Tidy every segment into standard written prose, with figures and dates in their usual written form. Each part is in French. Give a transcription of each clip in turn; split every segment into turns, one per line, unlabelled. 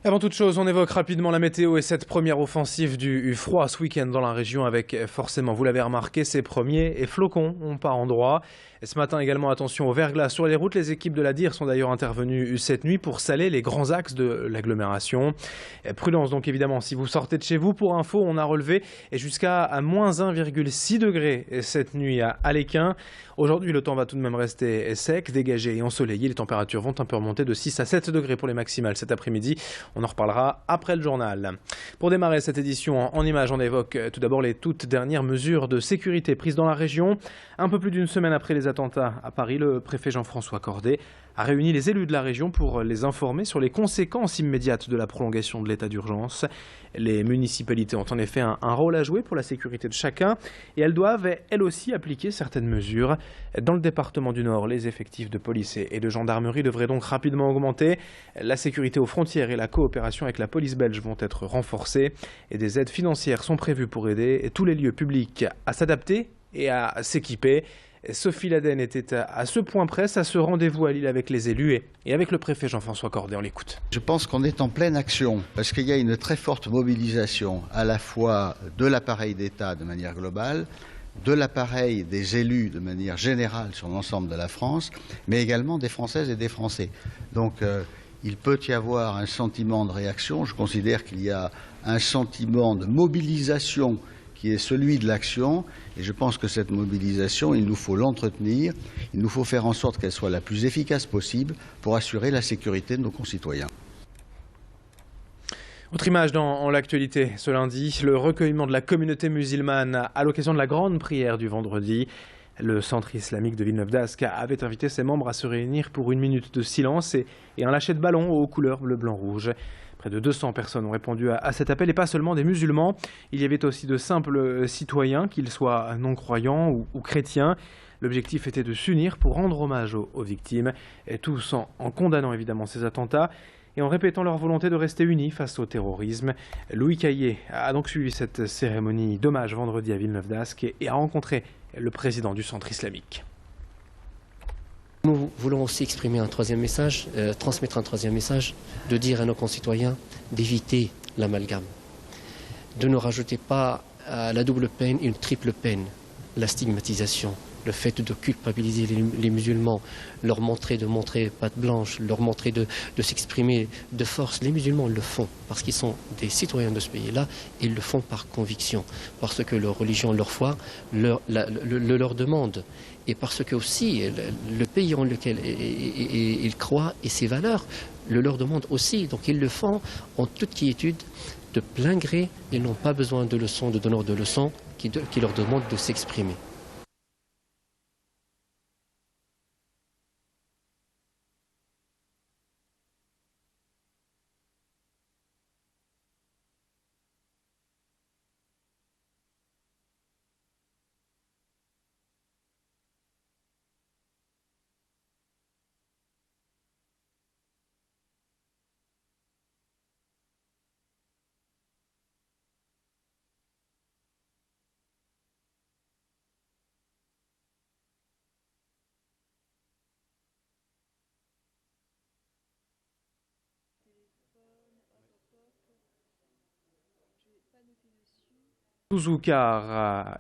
Avant toute chose, on évoque rapidement la météo et cette première offensive du froid ce week-end dans la région avec forcément, vous l'avez remarqué, ces premiers flocons. On part en droit. Et ce matin également, attention au verglas sur les routes. Les équipes de la DIR sont d'ailleurs intervenues cette nuit pour saler les grands axes de l'agglomération. Prudence donc évidemment si vous sortez de chez vous. Pour info, on a relevé jusqu'à moins 1,6 degrés cette nuit à Léquin. Aujourd'hui, le temps va tout de même rester sec, dégagé et ensoleillé. Les températures vont un peu remonter de 6 à 7 degrés pour les maximales cet après-midi. On en reparlera après le journal. Pour démarrer cette édition en images, on évoque tout d'abord les toutes dernières mesures de sécurité prises dans la région. Un peu plus d'une semaine après les attentats à Paris, le préfet Jean-François Cordet a réuni les élus de la région pour les informer sur les conséquences immédiates de la prolongation de l'état d'urgence. Les municipalités ont en effet un rôle à jouer pour la sécurité de chacun et elles doivent elles aussi appliquer certaines mesures. Dans le département du Nord, les effectifs de police et de gendarmerie devraient donc rapidement augmenter. La sécurité aux frontières et la coopération avec la police belge vont être renforcées et des aides financières sont prévues pour aider tous les lieux publics à s'adapter et à s'équiper. Sophie Laden était à ce point presse, à ce rendez-vous à Lille avec les élus et avec le préfet Jean-François Cordet. On l'écoute.
Je pense qu'on est en pleine action parce qu'il y a une très forte mobilisation à la fois de l'appareil d'État de manière globale, de l'appareil des élus de manière générale sur l'ensemble de la France, mais également des Françaises et des Français. Donc il peut y avoir un sentiment de réaction. Je considère qu'il y a un sentiment de mobilisation qui est celui de l'action. Et je pense que cette mobilisation, il nous faut l'entretenir, il nous faut faire en sorte qu'elle soit la plus efficace possible pour assurer la sécurité de nos concitoyens.
Autre image dans l'actualité ce lundi, le recueillement de la communauté musulmane à l'occasion de la grande prière du vendredi. Le centre islamique de Villeneuve-d'Ascq avait invité ses membres à se réunir pour une minute de silence et un lâcher de ballon aux couleurs bleu, blanc, rouge. Près de 200 personnes ont répondu à cet appel et pas seulement des musulmans. Il y avait aussi de simples citoyens, qu'ils soient non-croyants ou chrétiens. L'objectif était de s'unir pour rendre hommage aux victimes, et tous en condamnant évidemment ces attentats et en répétant leur volonté de rester unis face au terrorisme. Louis Caillé a donc suivi cette cérémonie d'hommage vendredi à Villeneuve-d'Ascq et a rencontré le président du centre islamique.
Nous voulons aussi exprimer un troisième message, transmettre un troisième message, de dire à nos concitoyens d'éviter l'amalgame, de ne rajouter pas à la double peine une triple peine, la stigmatisation, le fait de culpabiliser les musulmans, leur montrer de montrer patte blanche, leur montrer de s'exprimer de force. Les musulmans le font parce qu'ils sont des citoyens de ce pays-là et ils le font par conviction, parce que leur religion, leur foi leur demande. Et parce que aussi le pays en lequel ils croient et ses valeurs le leur demandent aussi. Donc ils le font en toute quiétude, de plein gré. Ils n'ont pas besoin de leçons, de donneurs de leçons qui leur demandent de s'exprimer.
Zoukar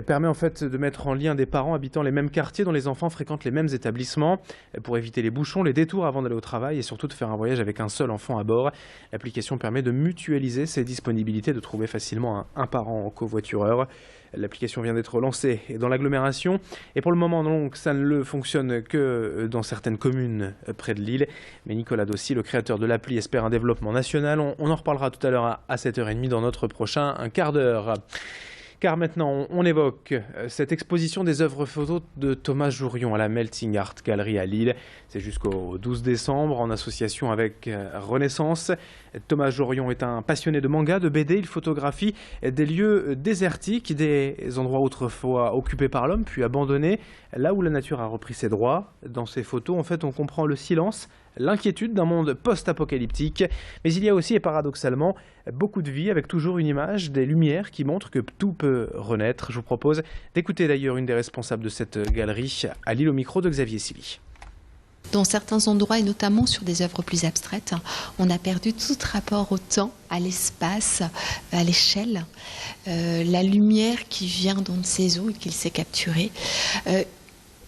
permet en fait de mettre en lien des parents habitant les mêmes quartiers dont les enfants fréquentent les mêmes établissements pour éviter les bouchons, les détours avant d'aller au travail et surtout de faire un voyage avec un seul enfant à bord. L'application permet de mutualiser ses disponibilités, de trouver facilement un parent en covoitureur. L'application vient d'être lancée dans l'agglomération et pour le moment donc ça ne fonctionne que dans certaines communes près de Lille. Mais Nicolas Dossi, le créateur de l'appli, espère un développement national. On en reparlera tout à l'heure à 7h30 dans notre prochain quart d'heure. Car maintenant, on évoque cette exposition des œuvres photos de Thomas Jourion à la Melting Art Gallery à Lille. C'est jusqu'au 12 décembre en association avec Renaissance. Thomas Jourion est un passionné de manga, de BD. Il photographie des lieux désertiques, des endroits autrefois occupés par l'homme, puis abandonnés, là où la nature a repris ses droits. Dans ces photos, en fait, on comprend le silence, l'inquiétude d'un monde post-apocalyptique. Mais il y a aussi, et paradoxalement, beaucoup de vie, avec toujours une image, des lumières qui montrent que tout peut renaître. Je vous propose d'écouter d'ailleurs une des responsables de cette galerie à Lille au micro de Xavier Silly.
Dans certains endroits, et notamment sur des œuvres plus abstraites, on a perdu tout rapport au temps, à l'espace, à l'échelle. La lumière qui vient dans ses eaux et qu'il sait capturer.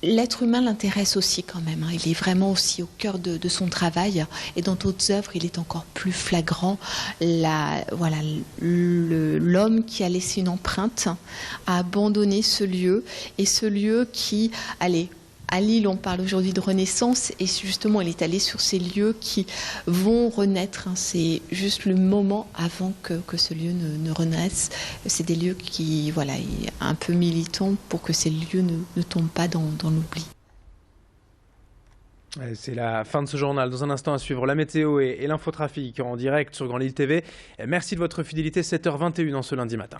L'être humain l'intéresse aussi quand même. Il est vraiment aussi au cœur de son travail. Et dans d'autres œuvres, il est encore plus flagrant. L'homme qui a laissé une empreinte a abandonné ce lieu. Et ce lieu qui, à Lille, on parle aujourd'hui de renaissance, et justement, il est allé sur ces lieux qui vont renaître. C'est juste le moment avant que ce lieu ne renaisse. C'est des lieux qui, un peu militants pour que ces lieux ne tombent pas dans l'oubli.
C'est la fin de ce journal. Dans un instant à suivre la météo et l'infotrafic en direct sur Grand Lille TV. Merci de votre fidélité, 7h21 en ce lundi matin.